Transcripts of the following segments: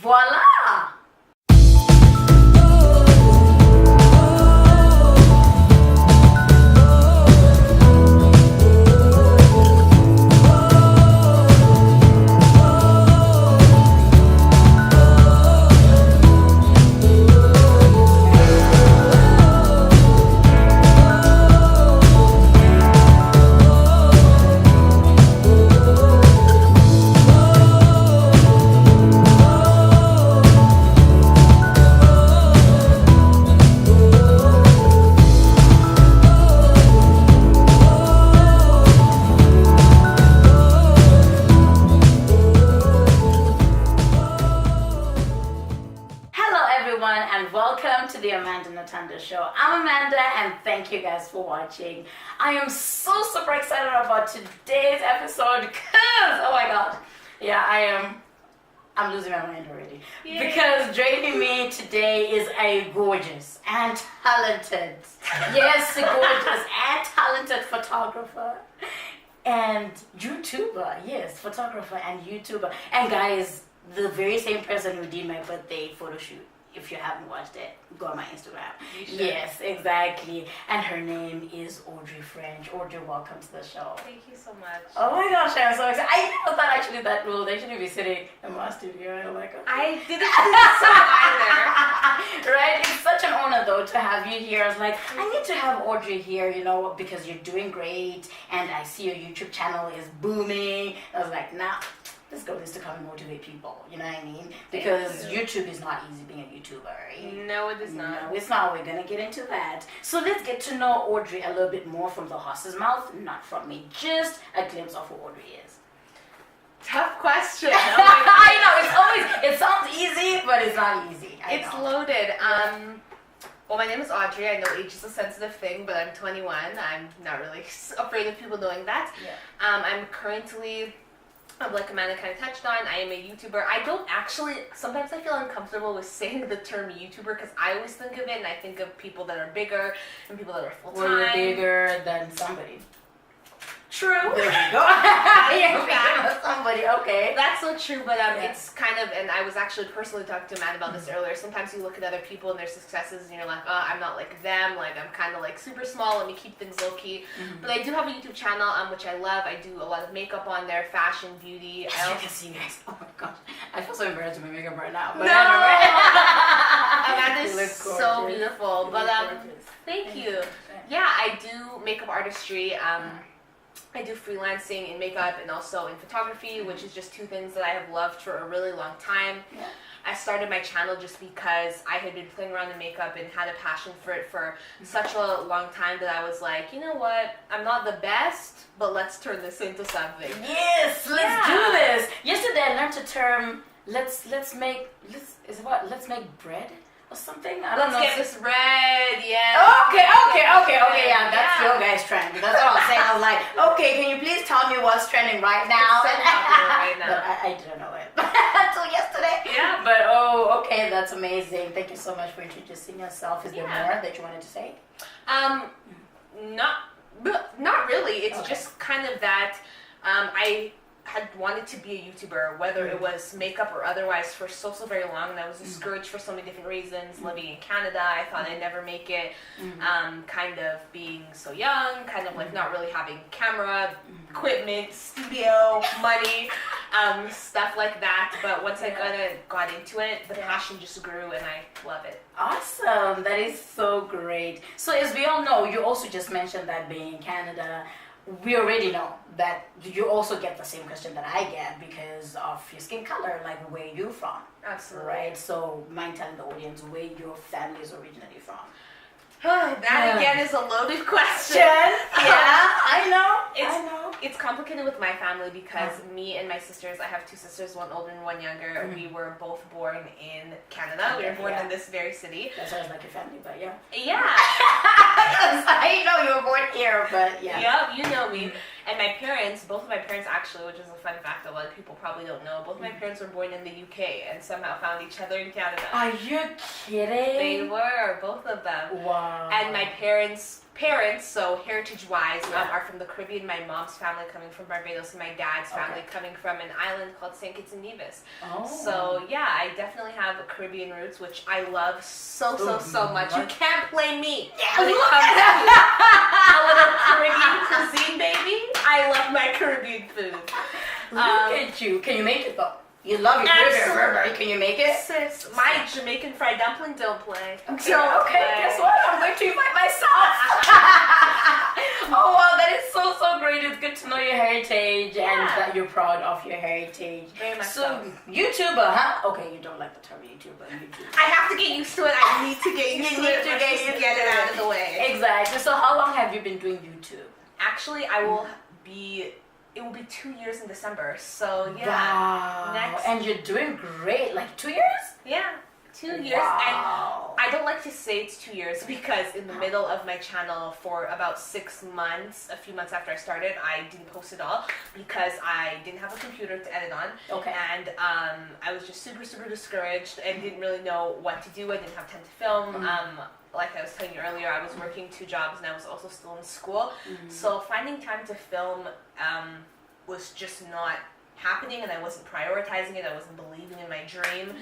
Voila! And welcome to the Amanda Natanda Show. I'm Amanda and thank you guys for watching. I am so super excited about today's episode because, oh my god, yeah, I'm losing my mind already. Yay. Because joining me today is a gorgeous and talented, yes, gorgeous and talented photographer and YouTuber, yes, photographer and YouTuber. And guys, the very same person who did my birthday photo shoot. If you haven't watched it, go on my Instagram. Yes, exactly. And her name is Audrey French. Audrey, welcome to the show. Thank you so much. Oh my gosh, I'm so excited. I never thought actually that we'll actually be sitting in my studio. I'm like, okay. I didn't think so either. Right? It's such an honor though to have you here. I was like, I need to have Audrey here, you know, because you're doing great and I see your YouTube channel is booming. I was like, nah. This girl needs to come and motivate people, you know what I mean? Because YouTube is not easy being a YouTuber, right? No, it is not. No, it's not. We're going to get into that. So let's get to know Audrey a little bit more from the horse's mouth, not from me. Just a glimpse of who Audrey is. Tough question. I know, it sounds easy, but it's not easy. It's loaded. Well, my name is Audrey. I know age is a sensitive thing, but I'm 21. I'm not really afraid of people knowing that. Yeah. I'm currently... like Amanda kind of touched on, I am a YouTuber. I don't actually, sometimes I feel uncomfortable with saying the term YouTuber because I always think of it and I think of people that are bigger and people that are full-time. Well, you're bigger than somebody. True. There you go. You're bigger than somebody, okay. That's so true, but it's kind of, and I was actually personally talking to Matt about this earlier, sometimes you look at other people and their successes and you're like, oh, I'm not like them, like I'm kind of like super small, let me keep things low-key. But I do have a YouTube channel, which I love. I do a lot of makeup on there, fashion, beauty. Yes, you can see you guys. Oh my gosh. I feel so embarrassed with my makeup right now. But Amanda's so beautiful. But thank you. Yeah, I do makeup artistry. I do freelancing in makeup and also in photography, which is just two things that I have loved for a really long time. Yeah. I started my channel just because I had been playing around in makeup and had a passion for it for such a long time that I was like, you know what, I'm not the best, but let's turn this into something. Yes, let's do this. Yesterday I learned a term, let's make bread? Or something? Let's get this red, yeah. Okay, yeah, that's your guys' trend. That's what I was saying. I was like, okay, can you please tell me what's trending right now? It's so popular right now. But I didn't know it until yesterday. Yeah. But okay, that's amazing. Thank you so much for introducing yourself. Is there more that you wanted to say? Not really. It's just kind of that I had wanted to be a YouTuber, whether it was makeup or otherwise, for so very long, and I was discouraged for so many different reasons. Living in Canada, I thought I'd never make it. Kind of being so young, kind of like not really having camera, equipment, studio, money, stuff like that. But once I got into it, the passion just grew, and I love it. Awesome, that is so great. So as we all know, you also just mentioned that being in Canada, we already know that you also get the same question that I get because of your skin color, like where you're from. Absolutely. Right? So mind telling the audience where your family is originally from. That again is a loaded question. Yeah, I know. It's complicated with my family because me and my sisters, I have two sisters, one older and one younger. We were both born in Canada. We were born in this very city. That sounds like your family, but yeah. Yeah. I know you were born here, but yeah. Yep, you know me. And my parents, both of my parents actually, which is a fun fact that a lot of people probably don't know, both of my parents were born in the UK and somehow found each other in Canada. Are you kidding? They were, both of them. Wow. And my parents, so heritage-wise, are from the Caribbean. My mom's family coming from Barbados, and my dad's family coming from an island called St. Kitts and Nevis. Oh. So yeah, I definitely have Caribbean roots, which I love so much. You can't blame me when it comes to a little Caribbean cuisine, baby. I love my Caribbean food. Look at you. Can you make it though? You love your Caribbean. Can you make it? Sis, my Jamaican fried dumpling don't play. Okay, guess what? I'm going to invite myself. Oh wow, that is so great. It's good to know your heritage and that you're proud of your heritage. Very much so. YouTuber, huh? Okay, you don't like the term YouTuber. I have to get used to it. I need to get used to it. Get it out of the way. Exactly. So how long have you been doing YouTube? Actually, it will be 2 years in December. So yeah. Wow. And you're doing great. Like 2 years? Yeah. 2 years. Wow. And I don't like to say it's 2 years because in the middle of my channel for about 6 months, a few months after I started, I didn't post it all because I didn't have a computer to edit on. Okay. And I was just super discouraged and didn't really know what to do. I didn't have time to film. Like I was telling you earlier, I was working 2 jobs and I was also still in school. So finding time to film was just not happening, and I wasn't prioritizing it. I wasn't believing in my dream.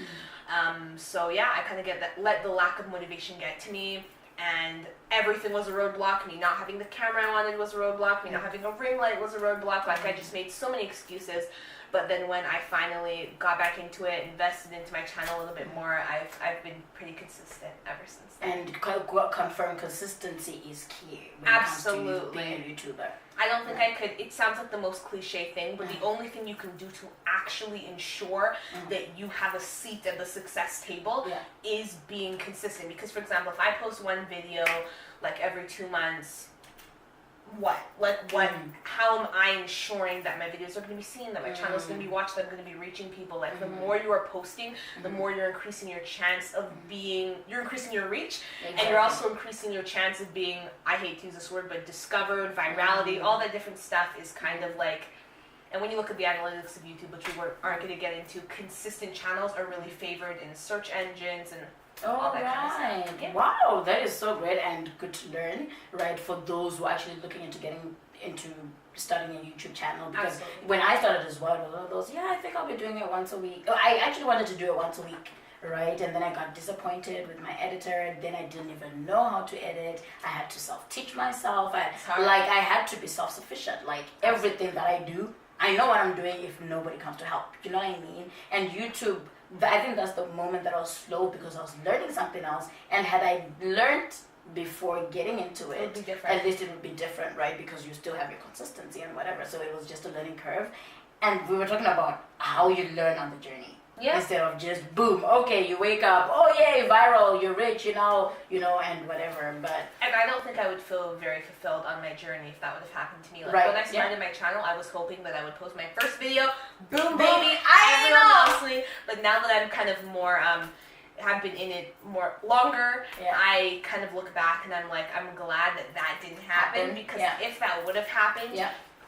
So yeah, I kind of let the lack of motivation get to me, and everything was a roadblock. Me not having the camera I wanted was a roadblock. Me not having a ring light was a roadblock. Like I just made so many excuses. But then when I finally got back into it, invested into my channel a little bit more, I've been pretty consistent ever since then. And confirm consistency is key when Absolutely. it comes to being a YouTuber. I don't think I could. It sounds like the most cliche thing, but the only thing you can do to actually ensure that you have a seat at the success table is being consistent. Because, for example, if I post one video like every 2 months, how am I ensuring that my videos are going to be seen, that my channel is going to be watched, that I'm going to be reaching people? Like the more you are posting, the more you're increasing your chance of you're increasing your reach, and you're also increasing your chance of being, I hate to use this word, but discovered, virality, all that different stuff is kind of like, and when you look at the analytics of YouTube, which we aren't going to get into, consistent channels are really favored in search engines and all that kind of stuff. Yeah. Wow, that is so great and good to learn, right, for those who are actually looking into getting into starting a YouTube channel. Because when I started as well, it was one of those, I think I'll be doing it once a week. I actually wanted to do it once a week, right? And then I got disappointed with my editor. Then I didn't even know how to edit. I had to self-teach myself. I had to be self-sufficient. Like everything that I do, I know what I'm doing if nobody comes to help. You know what I mean? And YouTube, I think that's the moment that I was slow because I was learning something else. And had I learned before getting into it, at least it would be different, right? Because you still have your consistency and whatever. So it was just a learning curve. And we were talking about how you learn on the journey. Yeah. Instead of just boom, okay, you wake up, oh yay, viral, you're rich, you know, and whatever. But I don't think I would feel very fulfilled on my journey if that would have happened to me. Like when I started my channel, I was hoping that I would post my first video, boom, baby, everyone loves me. But now that I'm kind of more have been in it more longer, I kind of look back and I'm like, I'm glad that didn't happen because if that would have happened,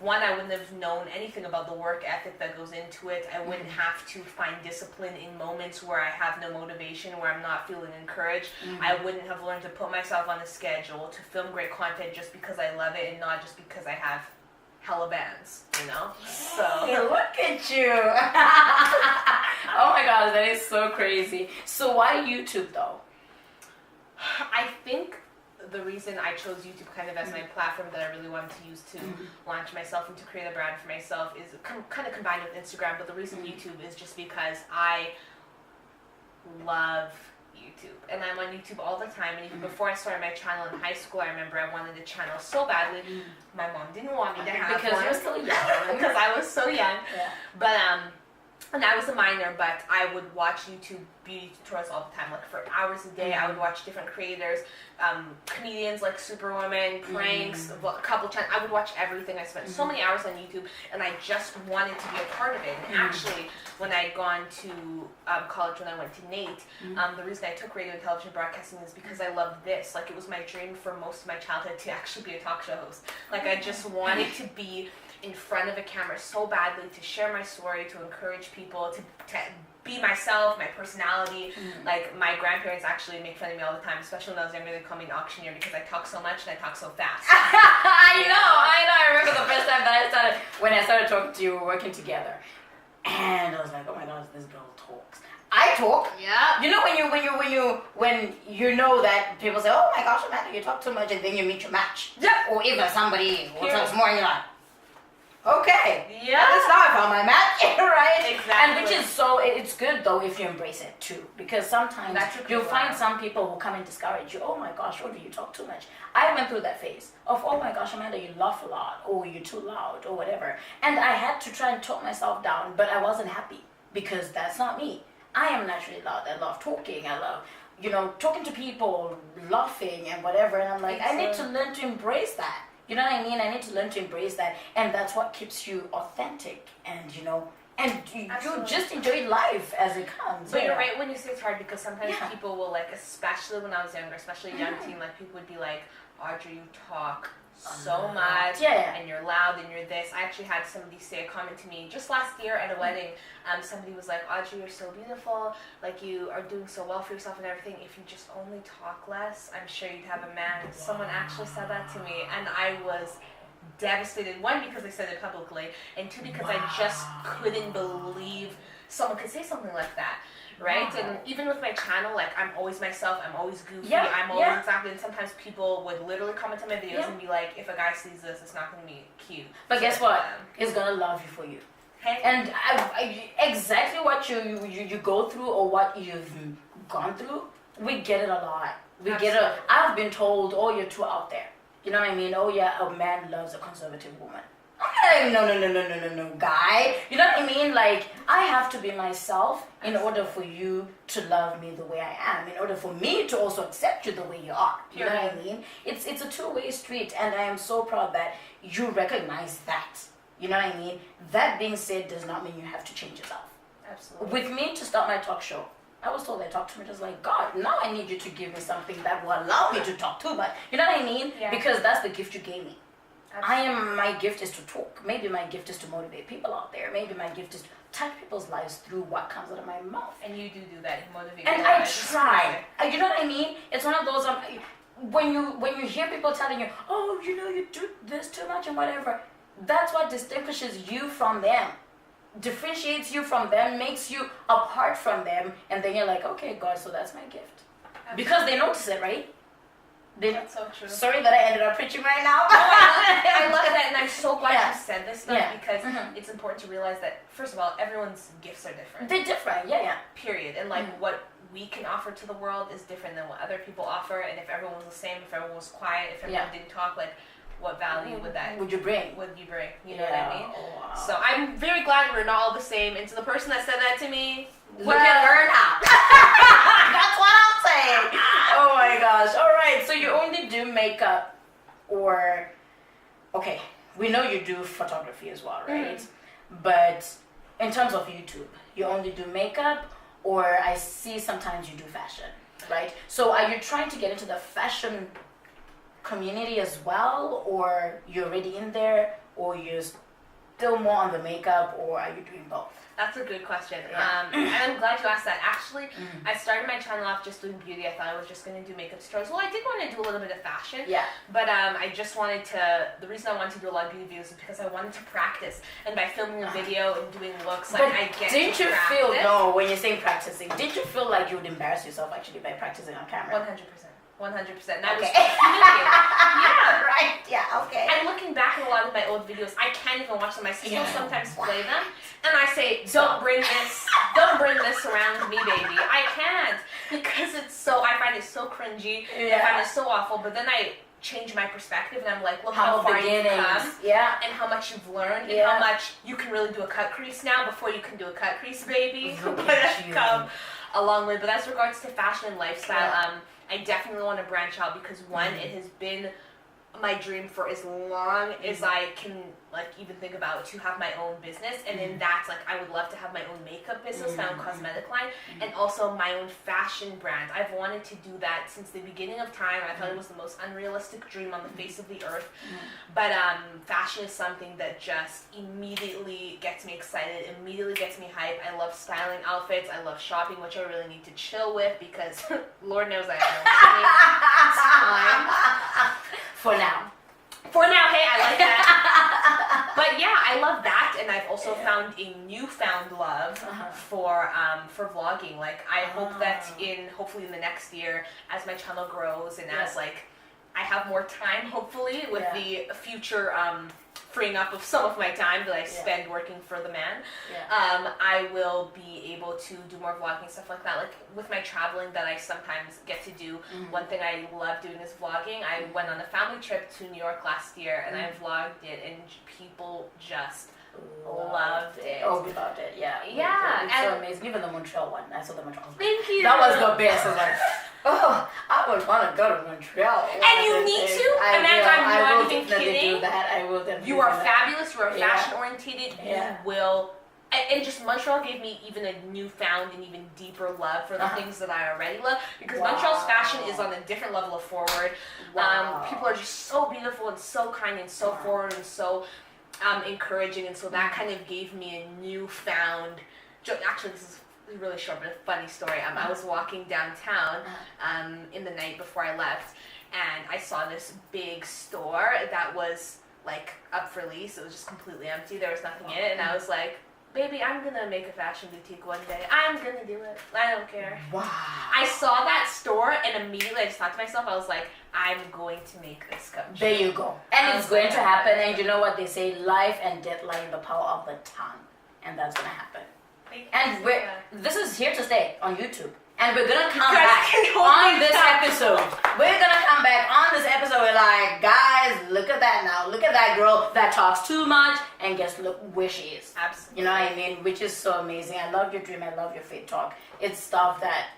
one, I wouldn't have known anything about the work ethic that goes into it. I wouldn't have to find discipline in moments where I have no motivation, where I'm not feeling encouraged. I wouldn't have learned to put myself on a schedule, to film great content just because I love it and not just because I have hella bands, you know? So hey, look at you. Oh my god, that is so crazy. So why YouTube though? I think the reason I chose YouTube kind of as my platform that I really wanted to use to launch myself and to create a brand for myself is kind of combined with Instagram, but the reason YouTube is just because I love YouTube and I'm on YouTube all the time, and even before I started my channel in high school, I remember I wanted a channel so badly. My mom didn't want me to have because one. You're still young. Because I was so young. But and I was a minor, but I would watch YouTube beauty tutorials all the time, like for hours a day. I would watch different creators, comedians like Superwoman, pranks, a couple channels. I would watch everything. I spent so many hours on YouTube, and I just wanted to be a part of it. And actually, when I had gone to college, when I went to NAIT, the reason I took radio and television broadcasting is because I loved this. Like, it was my dream for most of my childhood to actually be a talk show host. Like, I just wanted to be in front of a camera so badly, to share my story, to encourage people, to be myself, my personality. Like, my grandparents actually make fun of me all the time, especially when I was younger. They call me an auctioneer because I talk so much and I talk so fast. I know. I remember the first time that when I started talking to you, working together. And I was like, oh my gosh, this girl talks. I talk. Yeah. You know when you know that people say, oh my gosh, Amanda, you talk too much, and then you meet your match. Yeah. Or even somebody who talks more, and you're like, okay. Yeah. That's how I found my match, right? Exactly. And which is so, it's good though if you embrace it too. Because sometimes you'll find some people who come and discourage you. Oh my gosh, Audrey, you talk too much. I went through that phase of, oh my gosh, Amanda, you laugh a lot, or you're too loud, or whatever. And I had to try and talk myself down, but I wasn't happy because that's not me. I am naturally loud. I love talking. I love, talking to people, laughing and whatever. And I'm like, I need to learn to embrace that. You know what I mean? I need to learn to embrace that. And that's what keeps you authentic and, and you just enjoy life as it comes. But you're right when you say it's hard, because sometimes people will, like, especially when I was younger, especially a young teen, like, people would be like, Audrey, you talk so much, and you're loud, and you're this. I actually had somebody say a comment to me just last year at a wedding. Somebody was like, Audrey, you're so beautiful, like, you are doing so well for yourself and everything. If you just only talk less, I'm sure you'd have a man. Someone actually said that to me, and I was devastated. One, because they said it publicly, and two, because I just couldn't believe someone could say something like that. Right? And even with my channel, like, I'm always myself, I'm always goofy, I'm always exactly, and sometimes people would literally comment on my videos and be like, if a guy sees this, it's not going to be cute. But guess what? He's going to love you for you. Hey. And exactly what you go through, or what you've gone through, we get it a lot. I've been told, oh, you're too out there. You know what I mean? Oh, yeah, a man loves a conservative woman. I'm like, no, guy. You know what I mean? Like, I have to be myself in order for you to love me the way I am, in order for me to also accept you the way you are. You know what I mean? It's a two-way street, and I am so proud that you recognize that. You know what I mean? That being said, does not mean you have to change yourself. Absolutely. With me, to start my talk show, I was told they talk to me just like, God, now I need you to give me something that will allow me to talk too much. You know what I mean? Yeah. Because that's the gift you gave me. Absolutely. My gift is to talk. Maybe my gift is to motivate people out there. Maybe my gift is to touch people's lives through what comes out of my mouth. And you do that. You motivate. And I try. You know what I mean? It's one of those, when you hear people telling you, oh, you do this too much and whatever, that's what distinguishes you from them. Differentiates you from them, makes you apart from them, and then you're like, okay, God, so that's my gift. Absolutely. Because they notice it, right? That's so true. Sorry that I ended up preaching right now. No, I love that, and I'm so glad you said this stuff, because it's important to realize that, first of all, everyone's gifts are different. They're different, Period. And like what we can offer to the world is different than what other people offer, and if everyone was the same, if everyone was quiet, if everyone didn't talk, like, what value would you bring? You know what I mean? Wow. So I'm very glad we're not all the same, and to the person that said that to me, we can learn how. That's what I'm saying. Oh my gosh. All right. So you only do makeup, or okay, we know you do photography as well, right? But in terms of YouTube, you only do makeup, or I see sometimes you do fashion, right? So are you trying to get into the fashion community as well, or you're already in there, or you're still more on the makeup, or are you doing both? That's a good question. And I'm glad you asked that. Actually, I started my channel off just doing beauty. I thought I was just going to do makeup tutorials. Well, I did want to do a little bit of fashion. Yeah. But I just wanted to, the reason I wanted to do a lot of beauty videos is because I wanted to practice. And by filming a video and doing looks, like, I get to practice. Didn't you feel, when you're saying practicing, did you feel like you would embarrass yourself actually by practicing on camera? 100%. 100%. And I was right. Yeah. Okay. And looking back at a lot of my old videos, I can't even watch them. I still sometimes play them, and I say, "Don't bring this around me, baby." I can't, because I find it so cringy. I find it so awful. But then I change my perspective, and I'm like, look how far you've come, and how much you've learned, and how much you can really do a cut crease now before you can do a cut crease, baby. I've come a long way. But as regards to fashion and lifestyle, I definitely want to branch out, because one, it has been my dream for as long as I can like even think about to have my own business, and in that, like I would love to have my own makeup business, my own cosmetic line, and also my own fashion brand. I've wanted to do that since the beginning of time. I thought it was the most unrealistic dream on the face of the earth, but fashion is something that just immediately gets me excited, immediately gets me hype. I love styling outfits. I love shopping, which I really need to chill with because Lord knows I have no money. For now. For now, hey, I like that. But yeah, I love that, and I've also found a newfound love for vlogging. Like I hope that hopefully in the next year, as my channel grows and as like I have more time, hopefully with the future freeing up of some of my time that I spend working for the man, I will be able to do more vlogging, stuff like that. Like with my traveling that I sometimes get to do, one thing I love doing is vlogging. I went on a family trip to New York last year and I vlogged it, and people just loved it. Oh, we loved it. Yeah. Yeah. It's so amazing. Even the Montreal one. I saw the Montreal one. Thank you. That was the best. I was like, oh, I would want to go to Montreal. And you need to. Amanda, I'm not even kidding. Do that. I will definitely. You are fabulous. You are fashion oriented. You will. And just Montreal gave me even a newfound and even deeper love for the things that I already love, because Montreal's fashion is on a different level of forward. People are just so beautiful and so kind and so forward and so encouraging, and so that kind of gave me a newfound. Actually, this is really short, but a funny story. I was walking downtown in the night before I left, and I saw this big store that was like up for lease. It was just completely empty. There was nothing in it, and I was like, baby, I'm gonna make a fashion boutique one day. I'm gonna do it. I don't care. Wow. I saw that store and immediately I just thought to myself, I was like, I'm going to make this come true. There you go. And it's going to happen. And you know what they say? Life and death lie in the power of the tongue. And that's gonna happen. And this is here to stay on YouTube. And we're gonna come back on this episode. We're gonna come back on this episode. We're like, guys, look at that now. Look at that girl that talks too much, and guess look where she is. Absolutely. You know what I mean? Which is so amazing. I love your dream. I love your faith talk. It's stuff that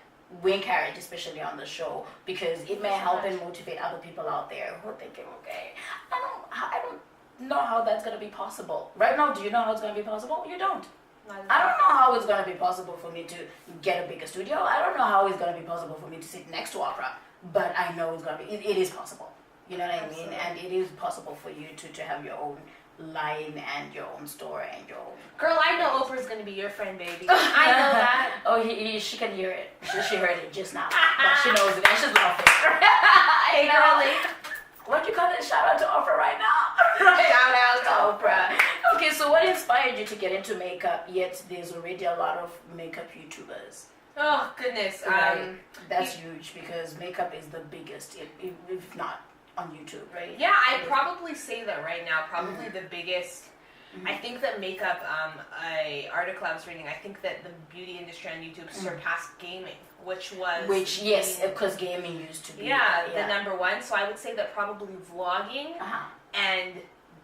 we encourage, especially on the show, because it may help and motivate other people out there who are thinking, okay, I don't know how that's gonna be possible. Right now, do you know how it's gonna be possible? You don't. I don't know how it's going to be possible for me to get a bigger studio. I don't know how it's going to be possible for me to sit next to Oprah. But I know it's going to be, it is possible. You know what I mean? And it is possible for you to have your own line and your own store and your own... Girl, I know Oprah's going to be your friend, baby. I know that. Oh, she can hear it. She heard it just now. But she knows it. And she's laughing. Hey, girlie. What you call it? Shout out to Oprah right now. Shout out to Oprah. Okay, so what inspired you to get into makeup? Yet there's already a lot of makeup YouTubers. Oh goodness, that's huge because makeup is the biggest, if not on YouTube, right? Yeah, I'd probably say that right now. Probably the biggest. I think that makeup. An article I was reading. I think that the beauty industry on YouTube surpassed gaming. Which yes, because gaming used to be the number one. So I would say that probably vlogging and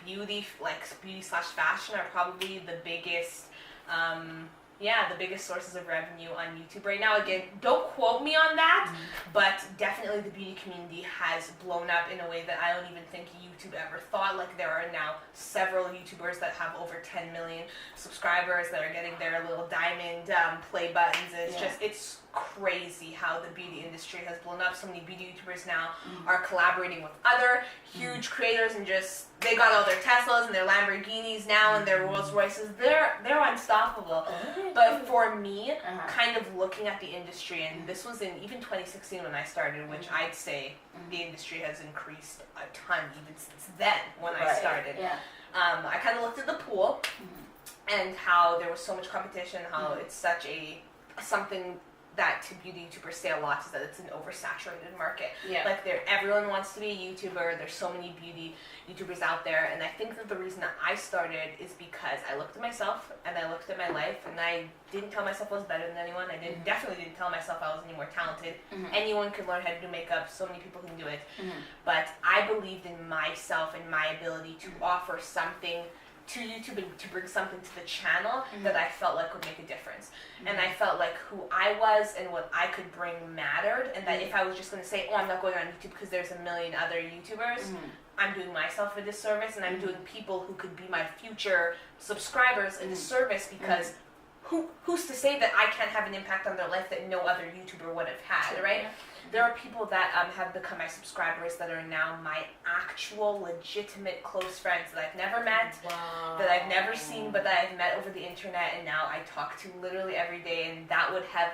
beauty / fashion are probably the biggest the biggest sources of revenue on YouTube right now. Again, don't quote me on that, but definitely the beauty community has blown up in a way that I don't even think YouTube ever thought. Like there are now several YouTubers that have over 10 million subscribers that are getting their little diamond play buttons. It's crazy how the beauty industry has blown up. So many beauty YouTubers now are collaborating with other huge creators, and just they got all their Teslas and their Lamborghinis now and their Rolls Royces. They're unstoppable. But for me, kind of looking at the industry, and this was in even 2016 when I started, which I'd say the industry has increased a ton even since then when I started. I kind of looked at the pool and how there was so much competition, how it's such something that to beauty YouTubers say a lot is that it's an oversaturated market. Like everyone wants to be a YouTuber. There's so many beauty YouTubers out there, and I think that the reason that I started is because I looked at myself and I looked at my life, and I didn't tell myself I was better than anyone. I definitely didn't tell myself I was any more talented. Anyone could learn how to do makeup. So many people can do it. But I believed in myself and my ability to offer something to YouTube and to bring something to the channel that I felt like would make a difference. And I felt like who I was and what I could bring mattered, and that if I was just going to say, oh, I'm not going on YouTube because there's a million other YouTubers, I'm doing myself a disservice, and I'm doing people who could be my future subscribers a disservice, because who's to say that I can't have an impact on their life that no other YouTuber would have had, right? Yeah. There are people that have become my subscribers that are now my actual legitimate close friends that I've never met, that I've never seen, but that I've met over the internet, and now I talk to literally every day, and that would have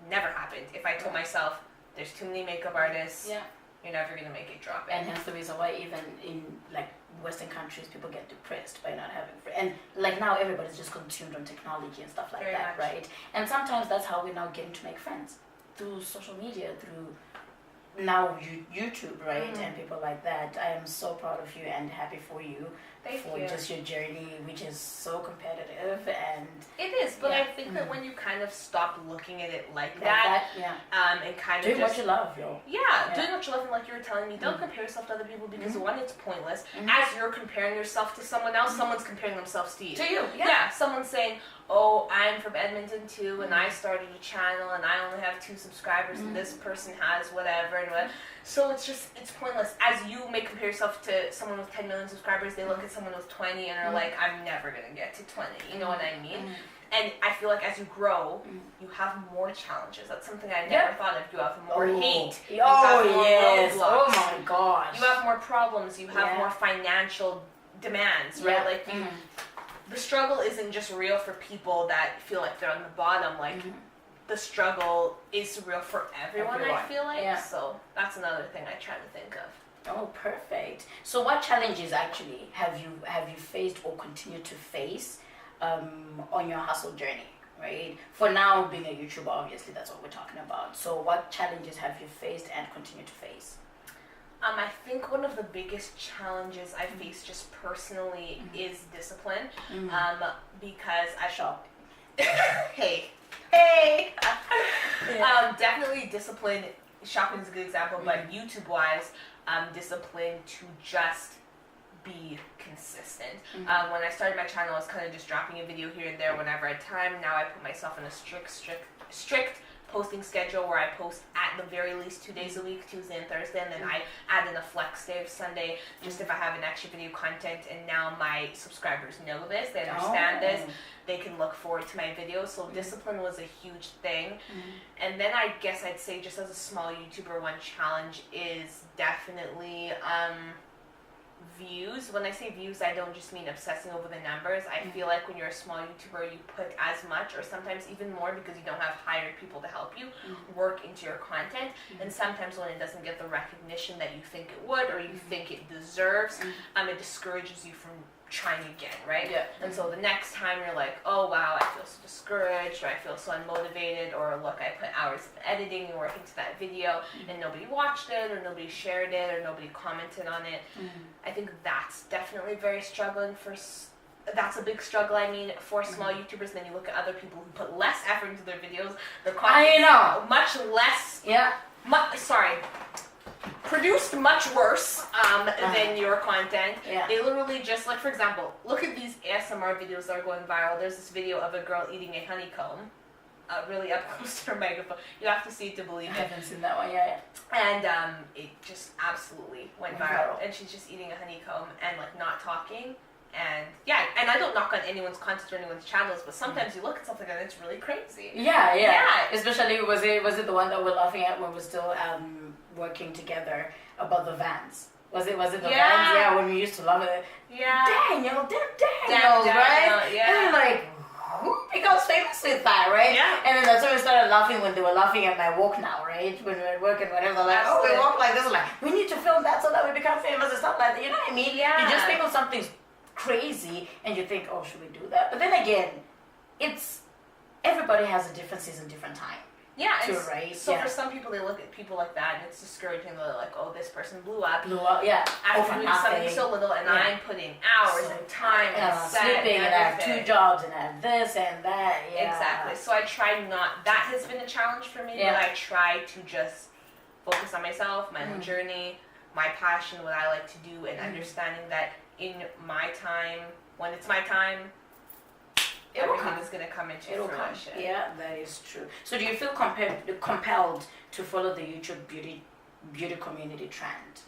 never happened if I told myself there's too many makeup artists. Yeah. You're never gonna make it drop. And hence the reason why even in like Western countries people get depressed by not having friends. And like now everybody's just consumed on technology and stuff like Very that, much. right? And sometimes that's how we're now getting to make friends, through social media, through now YouTube, right? And people like that. I am so proud of you and happy for you. Thank for you. just your journey, which is so competitive, and It is, but Yeah. I think that when you kind of stop looking at it like like that, yeah, and kind doing of what just you love, yo. Yeah, doing what you love, and like you were telling me, don't compare yourself to other people, because one, it's pointless. As you're comparing yourself to someone else, someone's comparing themselves to you. To you, Yeah, someone's saying, oh, I'm from Edmonton too, and I started a channel, and I only have 2 subscribers, and this person has whatever, and what. So it's pointless. As you may compare yourself to someone with 10 million subscribers, they look at someone with 20 and are like, I'm never gonna get to 20. You know what I mean? And I feel like as you grow, you have more challenges. That's something I never thought of. You have more hate. You have more yes. roadblocks. Oh my gosh. You have more problems. You have Yeah. more financial demands, right? Yeah. Like the struggle isn't just real for people that feel like they're on the bottom. Like the struggle is real for everyone. I feel like. Yeah. So that's another thing I try to think of. Oh, perfect. So, what challenges actually have you faced or continue to face on your hustle journey? Right. For now, being a YouTuber, obviously that's what we're talking about. So, what challenges have you faced and continue to face? I think one of the biggest challenges I face just personally is discipline. Because I Shop. hey. Definitely discipline. Shopping is a good example, but YouTube-wise, discipline to just be consistent. When I started my channel, I was kind of just dropping a video here and there whenever I had time. Now I put myself in a strict posting schedule where I post at the very least 2 days a week, Tuesday and Thursday, and then I add in a flex day of Sunday, just if I have an extra video content. And now my subscribers know this, they understand this, they can look forward to my videos. So discipline was a huge thing. And then I guess I'd say, just as a small YouTuber, one challenge is definitely views. When I say views, I don't just mean obsessing over the numbers. I feel like when you're a small YouTuber, you put as much or sometimes even more, because you don't have hired people to help you, work into your content. And sometimes when it doesn't get the recognition that you think it would or you think it deserves, it discourages you from trying again, right? Yeah. And so the next time you're like, oh wow, I feel so discouraged, or I feel so unmotivated, or look, I put hours of editing and work into that video and nobody watched it, or nobody shared it, or nobody commented on it. I think that's definitely very struggling that's a big struggle, I mean, for small YouTubers. Then you look at other people who put less effort into their videos, their content much less, produced much worse than your content. They literally just, like, for example, look at these ASMR videos that are going viral. There's this video of a girl eating a honeycomb, really up close to her microphone. You have to see it to believe it. I haven't seen that one, And it just absolutely went viral. And she's just eating a honeycomb and, like, not talking. And and I don't knock on anyone's content or anyone's channels, but sometimes you look at something and it's really crazy. Especially, was it the one that we're laughing at when we're still working together about the Vans? Was it the Vans? Yeah, when we used to love it. Yeah. Daniel, right? Yeah. And I'm like, who becomes famous with that, right? Yeah. And then that's when we started laughing when they were laughing at my walk now, right? When we were working, whatever, they're like, oh, we walk like this. Like, we need to film that so that we become famous and stuff like that. You know what I mean? Yeah. You just think of something crazy and you think, oh, should we do that? But then again, everybody has a different season, different time. Yeah, So for some people, they look at people like that and it's discouraging. They're like, oh, this person blew up. After doing something so little, and I'm putting hours and time and sleeping, and I have 2 jobs, and I have this and that. Exactly. So I try that has been a challenge for me, but I try to just focus on myself, my own journey, my passion, what I like to do, and understanding that in my time, when it's my time, everything is going to come into fruition. Yeah, that is true. So do you feel compelled to follow the YouTube beauty community trend?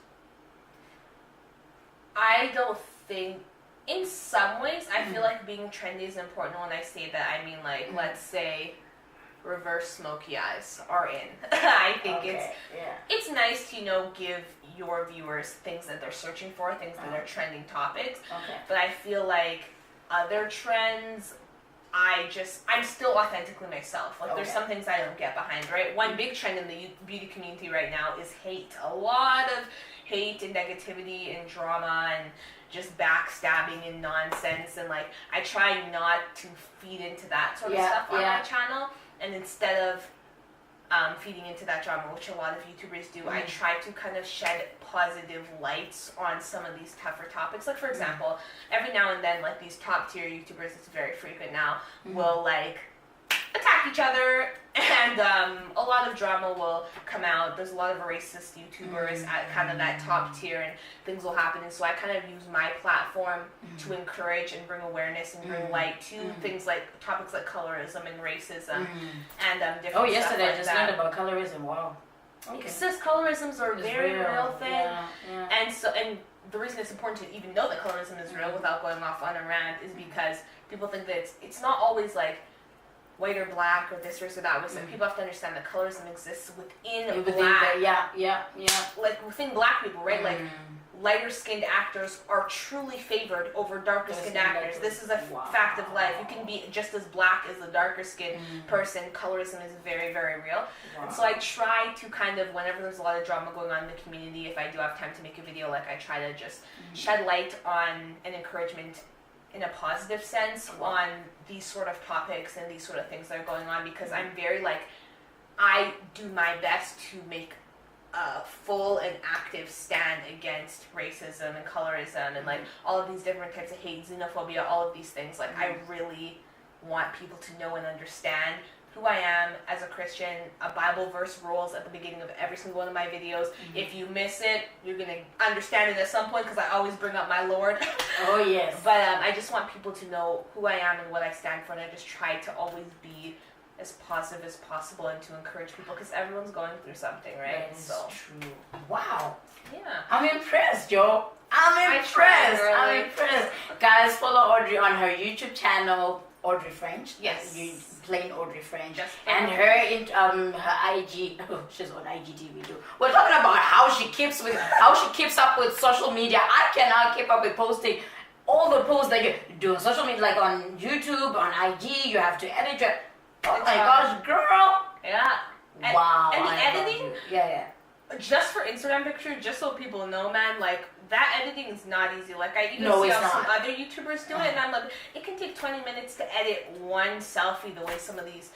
I don't think, in some ways, I feel like being trendy is important. When I say that, I mean, like, let's say reverse smoky eyes are in. I think it's nice to, give your viewers things that they're searching for, things that are trending topics. But I feel like other trends, I'm still authentically myself. Like, there's some things I don't get behind, right? One big trend in the beauty community right now is hate. A lot of hate and negativity and drama and just backstabbing and nonsense. And, like, I try not to feed into that sort of stuff on my channel. And instead of feeding into that drama, which a lot of YouTubers do, I try to kind of shed positive lights on some of these tougher topics. Like, for example, every now and then, like, these top tier YouTubers, it's very frequent now, will, like, attack each other, and a lot of drama will come out. There's a lot of racist YouTubers at kind of that top tier, and things will happen. And so I kind of use my platform to encourage and bring awareness and bring light to things like topics like colorism and racism and different stuff yesterday like I just that. learned about colorism. Wow. Because colorisms are a very real thing, Yeah. and the reason it's important to even know that colorism is real without going off on a rant is because people think that it's not always like white or black or this or that. People have to understand that colorism exists within black. Like within black people, right? Like lighter skinned actors are truly favored over darker skinned actors. This is a fact of life. You can be just as black as the darker skinned person. Colorism is very, very real. And so I try to kind of, whenever there's a lot of drama going on in the community, if I do have time to make a video, like I try to just shed light on an encouragement in a positive sense on these sort of topics and these sort of things that are going on, because I'm very like, I do my best to make a full and active stand against racism and colorism and like all of these different types of hate, xenophobia, all of these things. Like I really want people to know and understand who I am as a Christian. A Bible verse rolls at the beginning of every single one of my videos. If you miss it, you're going to understand it at some point because I always bring up my Lord. Oh, yes. But I just want people to know who I am and what I stand for, and I just try to always be as positive as possible and to encourage people because everyone's going through something, right? That is true. Wow. Yeah. I'm impressed, Joe. I'm impressed. Guys, follow Audrey on her YouTube channel, Audrey French. Yes. Plain Audrey French. Just and her IG. Oh, she's on IGTV too. We're talking about how she keeps up with social media. I cannot keep up with posting all the posts that you do on social media, like on YouTube, on IG. You have to edit your. Oh my gosh, girl! Yeah. Wow. And the editing. Yeah. Just for Instagram picture, just so people know, man, like, that editing is not easy. Like, I even see how some other YouTubers do it, and I'm like, it can take 20 minutes to edit one selfie the way some of these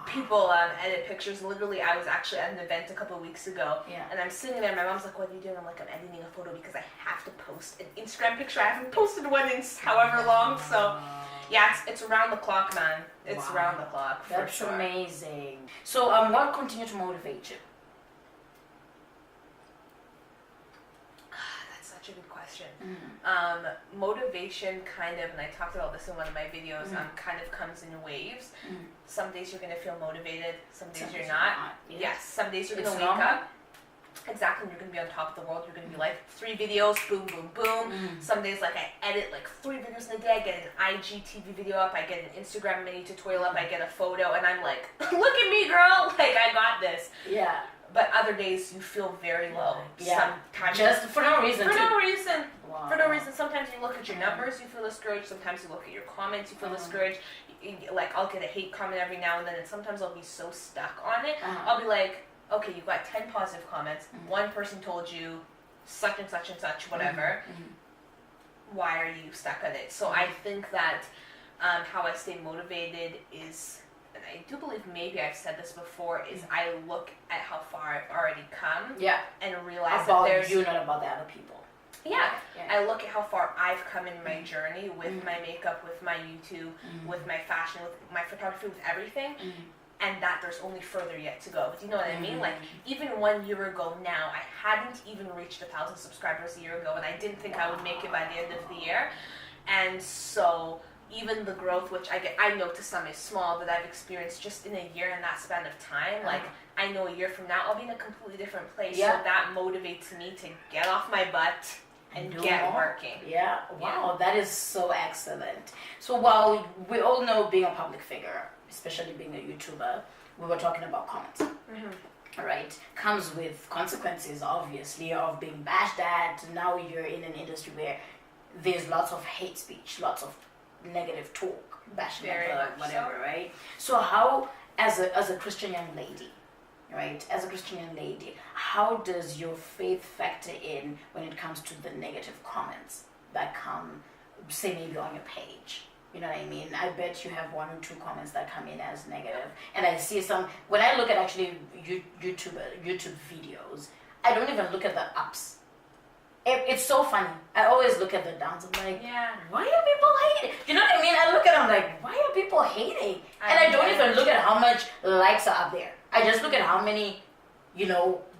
people edit pictures. Literally, I was actually at an event a couple of weeks ago, and I'm sitting there, and my mom's like, what are you doing? I'm like, I'm editing a photo because I have to post an Instagram picture. I haven't posted one in however long, so... Yeah, it's around the clock, man. It's around the clock. That's amazing. So, what continues to motivate you? That's such a good question. Motivation kind of, and I talked about this in one of my videos, kind of comes in waves. Some days you're going to feel motivated, some days you're not. Yes, some days you're going to wake up. Exactly, you're going to be on top of the world. You're going to be like 3 videos, boom, boom, boom. Some days, like, I edit like 3 videos in a day. I get an IGTV video up. I get an Instagram mini tutorial up. I get a photo, and I'm like, look at me, girl. Like, I got this. Yeah. But other days, you feel very low. Yeah. Sometimes just for no reason. For no reason. Wow. For no reason. Sometimes you look at your numbers, you feel discouraged. Sometimes you look at your comments, you feel discouraged. Like, I'll get a hate comment every now and then, and sometimes I'll be so stuck on it. I'll be like, okay, you got 10 positive comments. One person told you such and such and such, whatever. Why are you stuck on it? So I think that how I stay motivated is, and I do believe maybe I've said this before, is I look at how far I've already come. Yeah. And realize about that there's... you, not about the other people. Yeah. I look at how far I've come in my journey with my makeup, with my YouTube, with my fashion, with my photography, with everything. And that there's only further yet to go. But you know what I mean? Like, even 1 year ago now, I hadn't even reached 1,000 subscribers a year ago, and I didn't think I would make it by the end of the year. And so, even the growth, which I know to some is small, that I've experienced just in a year in that span of time, like, I know a year from now, I'll be in a completely different place. So that motivates me to get off my butt and Do get more. working. Yeah, wow, that is so excellent. So while we all know being a public figure, especially being a YouTuber, we were talking about comments, right? Comes with consequences, obviously, of being bashed at. Now you're in an industry where there's lots of hate speech, lots of negative talk, bashing Very about much whatever, so. right? So how, as a Christian young lady, right? As a Christian young lady, how does your faith factor in when it comes to the negative comments that come, say maybe on your page? You know what I mean? I bet you have 1 or 2 comments that come in as negative. And I see some, when I look at actually YouTube videos, I don't even look at the ups. It's so funny. I always look at the downs. I'm like, why are people hating? You know what I mean? I look at it, I'm like, why are people hating? And I don't even look at how much likes are up there. I just look at how many,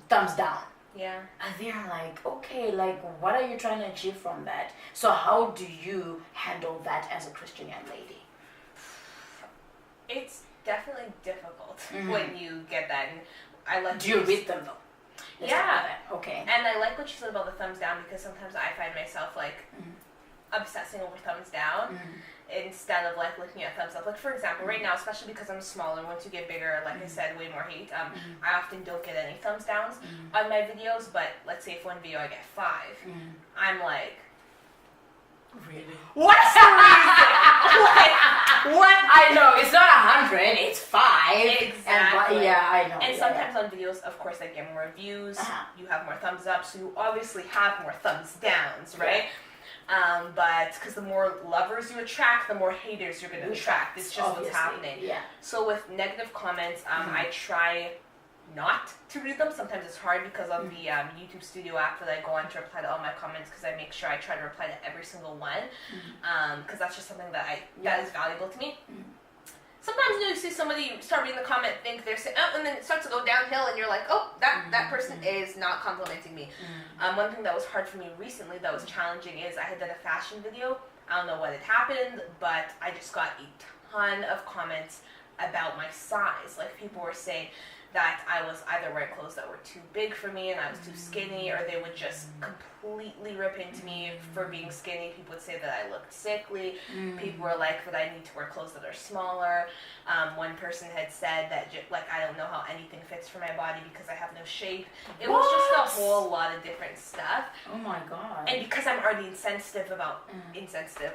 thumbs down. Yeah. And then I'm like, okay, like, what are you trying to achieve from that? So how do you handle that as a Christian young lady? It's definitely difficult when you get that. And I like. Do you read them though? Let's talk about that. Okay. And I like what you said about the thumbs down, because sometimes I find myself like obsessing over thumbs down instead of like looking at thumbs up. Like for example, right now, especially because I'm smaller, once you get bigger, like I said, way more hate. I often don't get any thumbs downs on my videos, but let's say if one video I get 5, I'm like, really? what's the reason? Like, what? I know, it's not 100, it's 5. Exactly. And, yeah, I know. And sometimes on videos, of course, I get more views. You have more thumbs up, so you obviously have more thumbs downs, right? But because the more lovers you attract, the more haters you're going to attract. It's just what's happening. Yeah. So with negative comments, I try not to read them. Sometimes it's hard because of the YouTube Studio app that I go on to reply to all my comments, because I make sure I try to reply to every single one, because that's just something that is valuable to me. Sometimes you see somebody start reading the comment, think they're saying, and then it starts to go downhill, and you're like, oh, that person is not complimenting me. One thing that was hard for me recently that was challenging is I had done a fashion video. I don't know what had happened, but I just got a ton of comments about my size. Like people were saying that I was either wearing clothes that were too big for me and I was too skinny, or they would just completely rip into me for being skinny. People would say that I looked sickly. People were like that I need to wear clothes that are smaller. One person had said that I don't know how anything fits for my body because I have no shape. It was just a whole lot of different stuff. Oh my god. And because I'm already insensitive.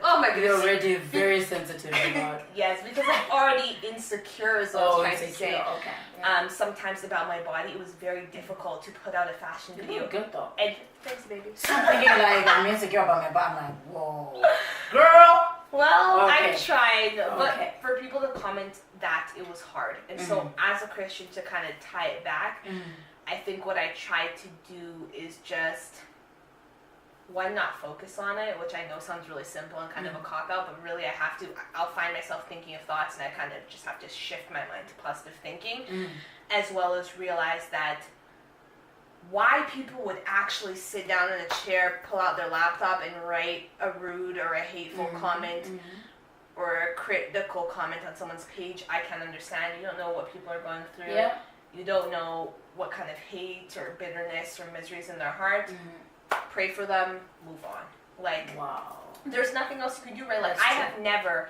Oh my goodness. You're already very sensitive about. Yes, because I'm already insecure, is what I was trying to say. Okay. Yeah. Sometimes about my body, it was very difficult to put out a fashion You video. look good though. And thanks, baby. So I'm thinking like I'm insecure about my body. I'm like, whoa, girl. Well, Okay. I tried, but Okay. for people to comment that it was hard. And so as a Christian, to kind of tie it back, I think what I tried to do is just, one, not focus on it, which I know sounds really simple and kind of a cop-out, but really I'll find myself thinking of thoughts, and I kind of just have to shift my mind to positive thinking, as well as realize that why people would actually sit down in a chair, pull out their laptop, and write a rude or a hateful comment or a critical comment on someone's page, I can't understand. You don't know what people are going through. Yeah. You don't know what kind of hate or bitterness or miseries in their heart. Pray for them, move on. Like, wow. there's nothing else you can do, right? Like, That's I true. have never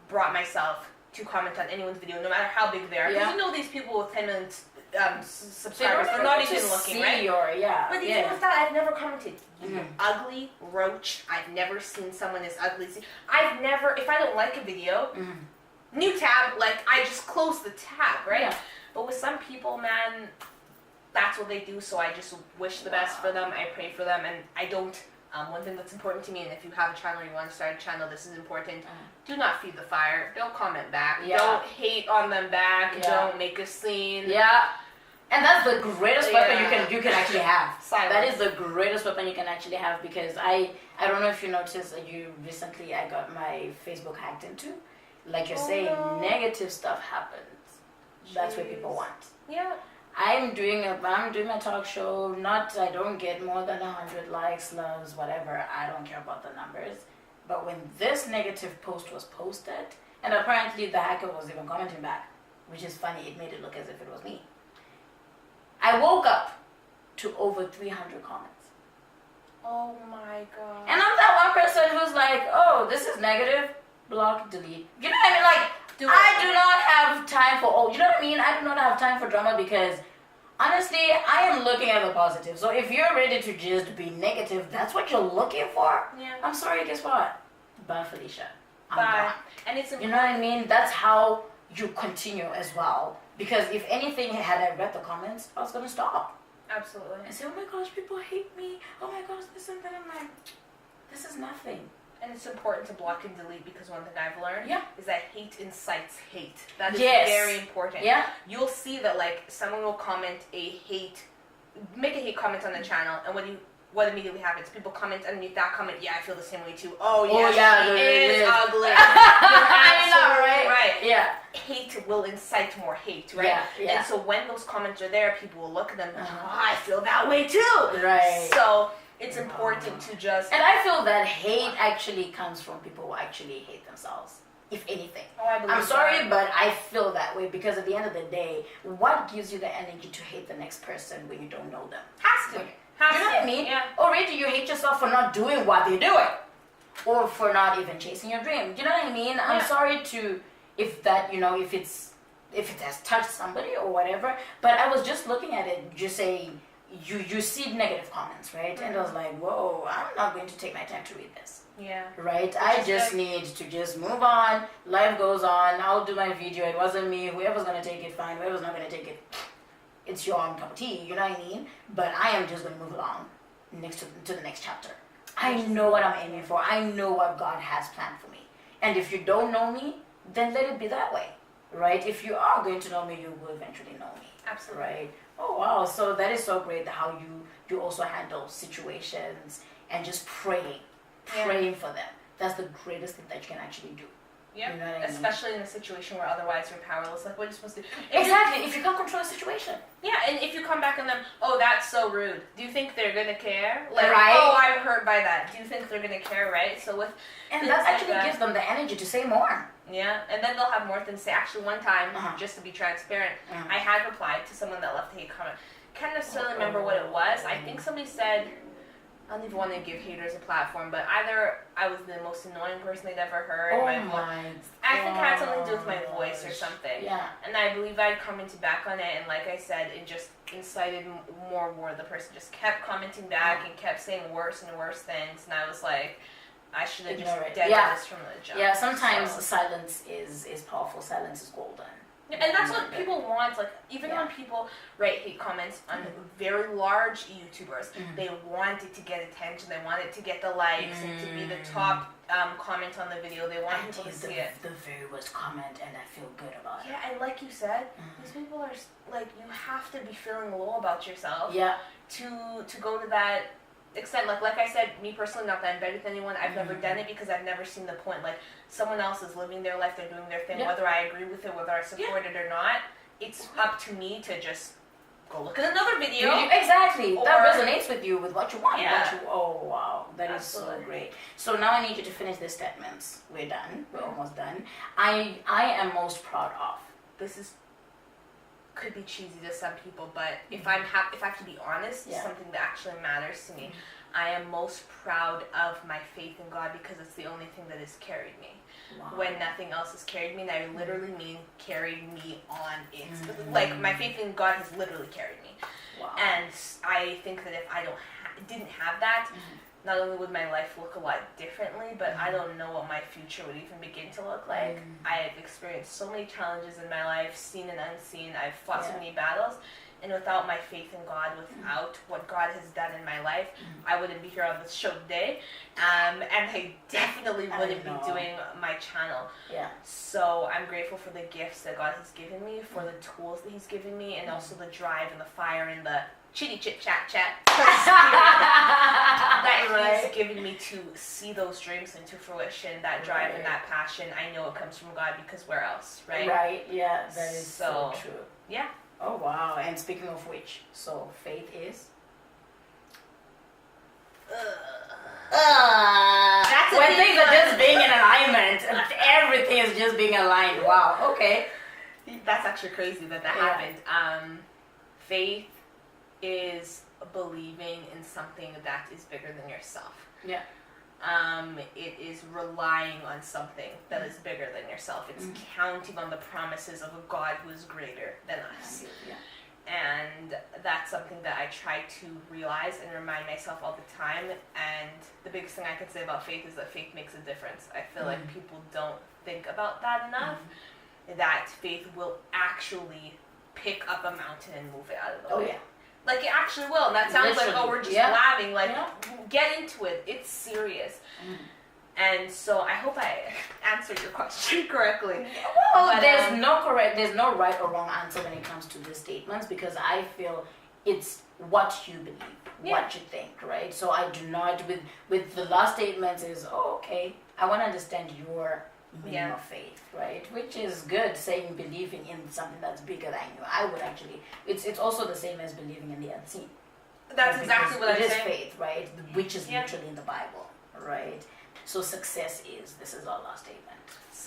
brought myself to comment on anyone's video, no matter how big they are. Because you know these people with 10 million subscribers, they're not even looking, right? But even with that, I've never commented, you ugly roach. I've never seen someone as ugly as you. I've never, if I don't like a video, new tab, like, I just close the tab, right? Yeah. But with some people, man, that's what they do, so I just wish the best for them. I pray for them, and I don't. One thing that's important to me, and if you have a channel or you want to start a channel, this is important. Do not feed the fire. Don't comment back. Yeah. Don't hate on them back. Yeah. Don't make a scene. Yeah. And that's the greatest weapon you can actually have. Silence. That is the greatest weapon you can actually have, because I don't know if you noticed, recently I got my Facebook hacked into. Like you're saying, negative stuff happens. That's what people want. Yeah. I'm doing my talk show. I don't get more than 100 likes, loves, whatever. I don't care about the numbers. But when this negative post was posted, and apparently the hacker was even commenting back, which is funny, it made it look as if it was me. I woke up to over 300 comments. Oh my god. And I'm that one person who's like, oh, this is negative, block, delete. You know what I mean? Like, I do not have time for, you know what I mean? I do not have time for drama because, honestly, I am looking at the positive. So if you're ready to just be negative, that's what you're looking for? Yeah. I'm sorry, guess what? Bye, Felicia. I'm Bye. gone. And it's important. You know what I mean? That's how you continue as well. Because if anything, had I read the comments, I was going to stop. Absolutely. And say, oh my gosh, people hate me. Oh my gosh, this and that. I'm like, this is nothing. And it's important to block and delete because one thing I've learned is that hate incites hate. That is very important. Yeah. You'll see that like someone will comment make a hate comment on the channel, and what immediately happens? People comment underneath that comment, yeah, I feel the same way too. Oh yeah, she is ugly. You're absolutely right. Yeah. Hate will incite more hate, right? Yeah. And so when those comments are there, people will look at them and I feel that way too. Right. So it's important to just... And I feel that hate actually comes from people who actually hate themselves, if anything. Oh, I believe I'm sorry, but I feel that way because at the end of the day, what gives you the energy to hate the next person when you don't know them? Has to. You know what I mean? Yeah. Already you hate yourself for not doing what they're doing. Or for not even chasing your dream. Do you know what I mean? I'm sorry if it has touched somebody or whatever, but I was just looking at it, just saying, you see negative comments, right? And I was like, whoa, I'm not going to take my time to read this. Yeah. Right? I just need to just move on. Life goes on. I'll do my video. It wasn't me. Whoever's going to take it, fine. Whoever's not going to take it, it's your own cup of tea. You know what I mean? But I am just going to move along to the next chapter. I know what I'm aiming for. I know what God has planned for me. And if you don't know me, then let it be that way. Right? If you are going to know me, you will eventually know me. Absolutely. Right? Oh, wow. So that is so great how you also handle situations and just praying for them. That's the greatest thing that you can actually do. Yeah, you know what I mean? Especially in a situation where otherwise you're powerless. Like, what are you supposed to do? Exactly. If you can't control the situation. Yeah, and if you come back on them, oh, that's so rude. Do you think they're gonna care? Like, right? Oh, I'm hurt by that. Do you think they're gonna care? Right. So and that actually gives them the energy to say more. Yeah, and then they'll have more things to say. Actually, one time, just to be transparent, I had replied to someone that left a hate comment. Can't necessarily remember what it was. I think somebody said, I don't even want to give haters a platform, but either I was the most annoying person they'd ever heard. Oh I think it had something to do with my voice or something. Yeah. And I believe I commented back on it, and like I said, it just incited more war. The person just kept commenting back and kept saying worse and worse things, and I was like, I should have just dead this from the jump. Yeah, sometimes silence is powerful. Silence is golden. And that's what people want. Like, even when people write hate comments on very large YouTubers, they want it to get attention. They want it to get the likes and to be the top comment on the video. They want people to see it. The very worst comment, and I feel good about it. Yeah, and like you said, these people are like, you have to be feeling low about yourself. Yeah. To go to that extent, like I said, me personally, not that I'm better than anyone. I've never done it because I've never seen the point. Like, someone else is living their life, they're doing their thing, whether I agree with it, whether I support it or not. It's up to me to just go look at another video. Exactly. That resonates with you, with what you want. Yeah. Oh, wow. That is so great. So now I need you to finish the statements. We're done. We're almost done. I am most proud of. This is could be cheesy to some people, but if I have to be honest, something that actually matters to me, I am most proud of my faith in God because it's the only thing that has carried me. Wow. When nothing else has carried me, and I literally mean carried me on it. Like, my faith in God has literally carried me. Wow. And I think that if I didn't have that, not only would my life look a lot differently, but I don't know what my future would even begin to look like. I have experienced so many challenges in my life, seen and unseen. I've fought so many battles. And without my faith in God, without what God has done in my life, I wouldn't be here on this show today. And I definitely wouldn't be doing my channel. Yeah. So I'm grateful for the gifts that God has given me, for the tools that He's given me, and also the drive and the fire and the chitty chit chat that He's given me to see those dreams into fruition. That drive and that passion, I know it comes from God, because where else, right? Right, yeah, that is so true. Yeah. Oh, wow. And speaking of which, so faith is? That's when things are just being in alignment, everything is just being aligned. Wow, okay. That's actually crazy that happened. Faith is believing in something that is bigger than yourself. Yeah. It is relying on something that is bigger than yourself. It's counting on the promises of a God who is greater than us. Yeah. And that's something that I try to realize and remind myself all the time. And the biggest thing I can say about faith is that faith makes a difference. I feel like people don't think about that enough, that faith will actually pick up a mountain and move it out of the way. Oh, yeah. Like, it actually will. And that sounds like, oh, we're just laughing. Like, get into it. It's serious. And so I hope I answered your question correctly. Well, But, there's no right or wrong answer when it comes to these statements, because I feel it's what you believe, what you think, right? So I do not, with the last statements is, oh, okay, I want to understand your meaning of faith, right? Which is good, saying believing in something that's bigger than you. I would actually, it's also the same as believing in the unseen. That's exactly what I'm saying. It is faith, right? Which is literally in the Bible, right? So success is, this is our last statement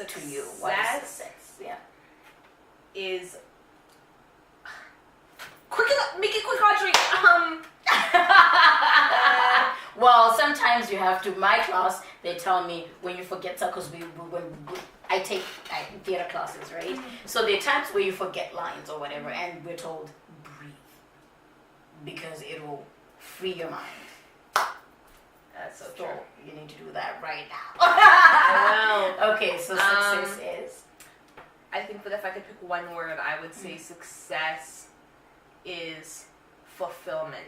to you. What is success? Yeah. Is quick, make it quick, Audrey. Well, sometimes you have to. My class, they tell me when you forget something, because I take theater classes, right? So there are times where you forget lines or whatever, and we're told breathe, because it will free your mind. That's so true. You need to do that right now. I know. Okay, so success is? I think that if I could pick one word, I would say success is fulfillment.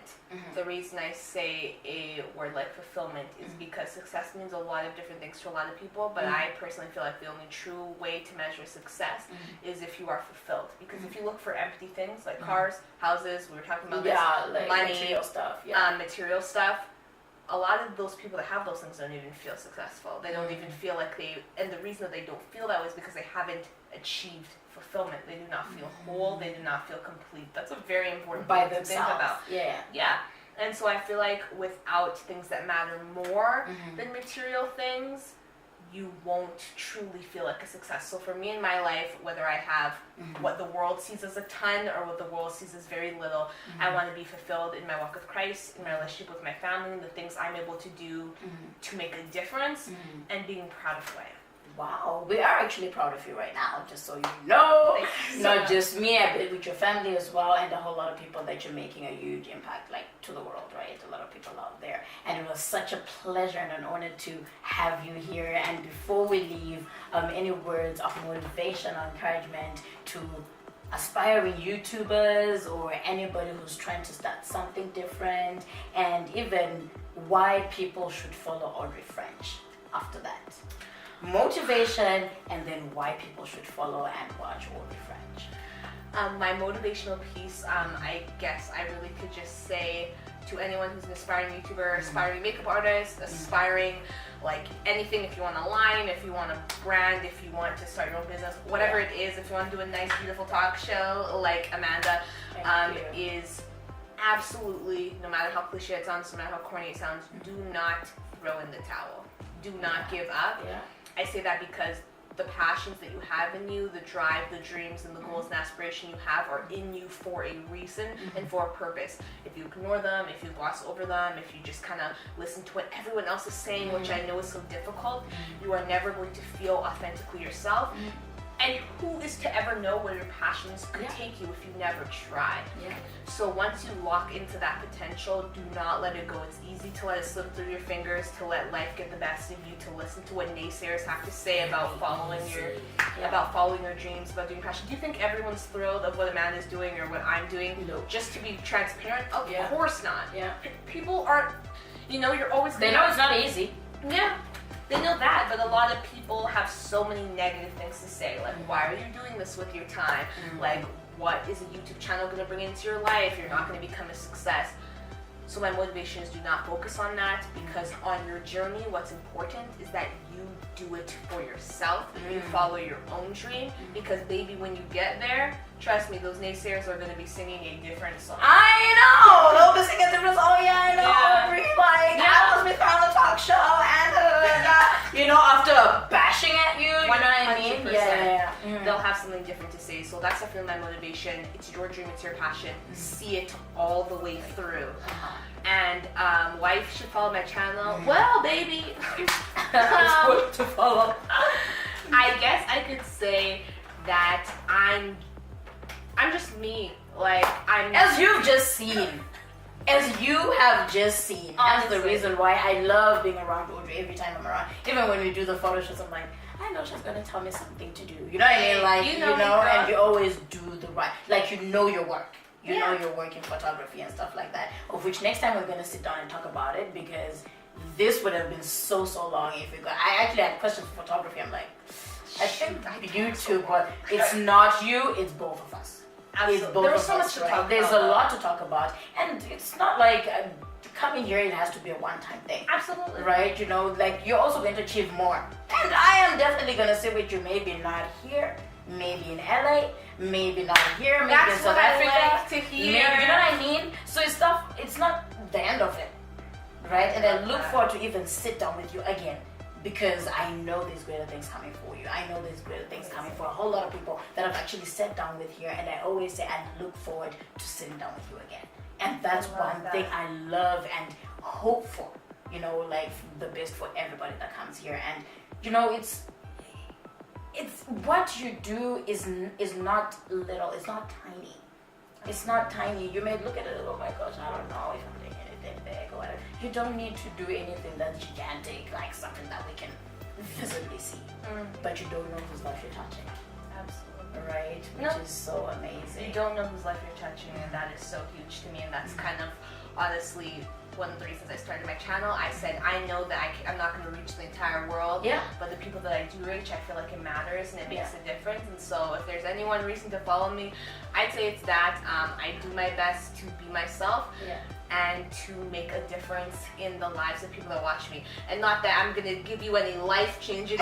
The reason I say a word like fulfillment is because success means a lot of different things to a lot of people, but I personally feel like the only true way to measure success is if you are fulfilled. Because if you look for empty things like cars, houses, we were talking about this, like money, material stuff. material stuff, a lot of those people that have those things don't even feel successful. They don't even feel like and the reason that they don't feel that way is because they haven't achieved fulfillment. They do not feel whole. They do not feel complete. That's a very important By thing to think about. Yeah. And so I feel like without things that matter more than material things, you won't truly feel like a success. So for me in my life, whether I have what the world sees as a ton or what the world sees as very little, I want to be fulfilled in my walk with Christ, in my relationship with my family, the things I'm able to do to make a difference, and being proud of who I am. Wow, we are actually proud of you right now, just so you know. Not just me, but with your family as well, and a whole lot of people that you're making a huge impact, like, to the world, right? A lot of people out there. And it was such a pleasure and an honor to have you here. And before we leave, any words of motivation or encouragement to aspiring YouTubers or anybody who's trying to start something different, and even why people should follow Audrey French after that? Motivation, and then why people should follow and watch Audrey French. My motivational piece, I guess I really could just say to anyone who's an aspiring YouTuber, aspiring makeup artist, aspiring like anything, if you want a line, if you want a brand, if you want to start your own business, whatever it is, if you want to do a nice, beautiful talk show like Amanda, is absolutely, no matter how cliche it sounds, no matter how corny it sounds, do not throw in the towel. Do not give up. I say that because the passions that you have in you, the drive, the dreams, and the goals and aspiration you have are in you for a reason and for a purpose. If you ignore them, if you gloss over them, if you just kind of listen to what everyone else is saying, which I know is so difficult, you are never going to feel authentically yourself. And who is to ever know where your passions could take you if you never try? So once you lock into that potential, do not let it go. It's easy to let it slip through your fingers, to let life get the best of you, to listen to what naysayers have to say about following your dreams, about doing passion. Do you think everyone's thrilled of what Amanda's doing or what I'm doing? No. Just to be transparent? Of course not. People aren't, you're always They know it's not easy. They know that, but a lot of people have so many negative things to say, like, why are you doing this with your time? Like, what is a YouTube channel going to bring into your life? You're not going to become a success. So my motivation is do not focus on that, because on your journey, what's important is that you do it for yourself. You follow your own dream, because baby, when you get there, trust me, those naysayers are going to be singing a different song. I know! They'll be singing a different song. Oh yeah, I know. Audrey, like, I was with her on the talk show, and after bashing at you, you know what I mean? 100%. They'll have something different to say. So that's definitely my motivation. It's your dream, it's your passion. See it all the way through. And why you should follow my channel? Well, baby, To follow. I guess I could say that I'm just me. Like I'm. As you've just seen. As you have just seen, that's the reason why I love being around Audrey every time I'm around. Even when we do the photo shoots, I'm like, I know she's gonna tell me something to do. You know what I mean? Like, you know, and you always do the right, like you know your work. You know your work in photography and stuff like that. Of which next time we're gonna sit down and talk about it, because this would have been so long if we got. I actually had questions for photography. I'm like, I think YouTube, but it's not you, it's both of us. Absolutely. There's so much to talk about. There's a lot to talk about, and it's not like coming here, it has to be a one-time thing. Absolutely. Right? You know, like you're also going to achieve more. And I am definitely going to sit with you, maybe not here, maybe in LA, maybe not here, maybe That's in South what Africa. I like to hear. Maybe, you know what I mean? So it's not the end of it. Right? And I look forward to even sit down with you again. Because I know there's greater things coming for you. I know there's greater things coming for a whole lot of people that I've actually sat down with here. And I always say I look forward to sitting down with you again. And that's one thing I love and hope for. You know, like the best for everybody that comes here. And you know, it's what you do is not little. It's not tiny. It's not tiny. You may look at it, oh my gosh, I don't know if I'm doing anything big or whatever. You don't need to do anything that's gigantic, like something that we can visibly see. But you don't know whose life you're touching. Absolutely. Right? Which is so amazing. You don't know whose life you're touching, and that is so huge to me. And that's kind of honestly one of the reasons I started my channel. I said I know that I'm not going to reach the entire world, but the people that I do reach, I feel like it matters and it makes a difference. And so if there's any one reason to follow me, I'd say it's that I do my best to be myself and to make a difference in the lives of people that watch me. And not that I'm going to give you any life-changing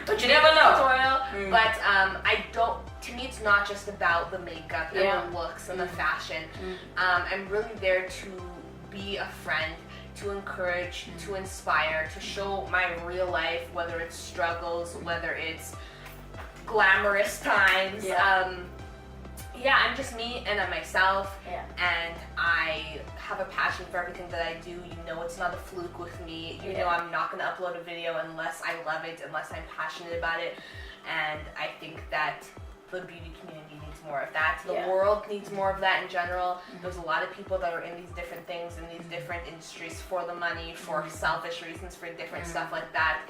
but you never know. Tutorial, but I don't. To me, it's not just about the makeup and the looks and the fashion. I'm really there to be a friend, to encourage, to inspire, to show my real life, whether it's struggles, whether it's glamorous times. I'm just me and I'm myself, and I have a passion for everything that I do. You know, it's not a fluke with me. You know, I'm not going to upload a video unless I love it, unless I'm passionate about it. And I think that the beauty community needs more of that. The world needs more of that in general. There's a lot of people that are in these different things, in these different industries for the money, for selfish reasons, for different stuff like that.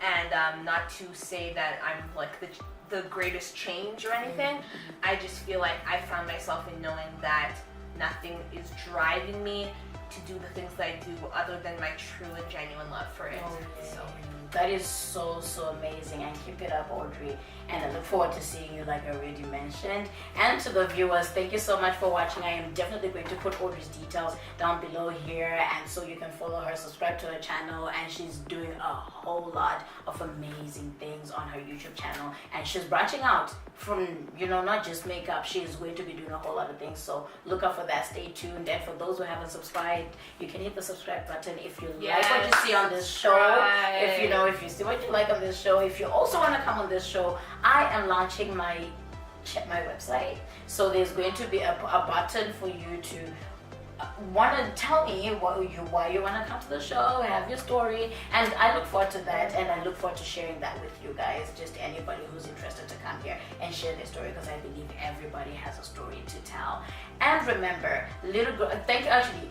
And not to say that I'm like the greatest change or anything. I just feel like I found myself in knowing that nothing is driving me to do the things that I do other than my true and genuine love for it. So that is so amazing, and keep it up, Audrey. And I look forward to seeing you, like I already mentioned. And to the viewers, thank you so much for watching. I am definitely going to put Audrey's details down below here, and so you can follow her, subscribe to her channel, and she's doing a whole lot of amazing things on her YouTube channel. And she's branching out from, you know, not just makeup. She is going to be doing a whole lot of things, so look out for that. Stay tuned. And for those who haven't subscribed, you can hit the subscribe button if you like what you see on this show. If you see what you like on this show, if you also want to come on this show, I am launching my website. So there's going to be a button for you to want to tell me why you want to come to the show, have your story, and I look forward to that, and I look forward to sharing that with you guys, just anybody who's interested to come here and share their story, because I believe everybody has a story to tell. And remember, little girl, thank you, actually,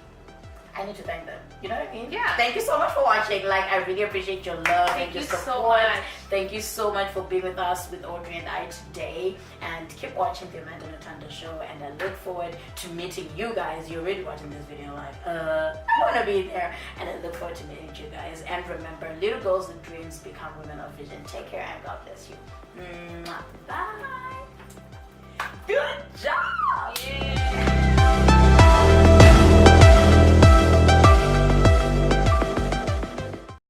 I need to thank them. You know what I mean? Yeah. Thank you so much for watching. Like, I really appreciate your love and your support. So much. Thank you so much for being with us, with Audrey and I today. And keep watching the Amanda Natanda show. And I look forward to meeting you guys. You're already watching this video like, I want to be there. And I look forward to meeting you guys. And remember, little girls with dreams become women of vision. Take care and God bless you. Bye. Good job. Yeah.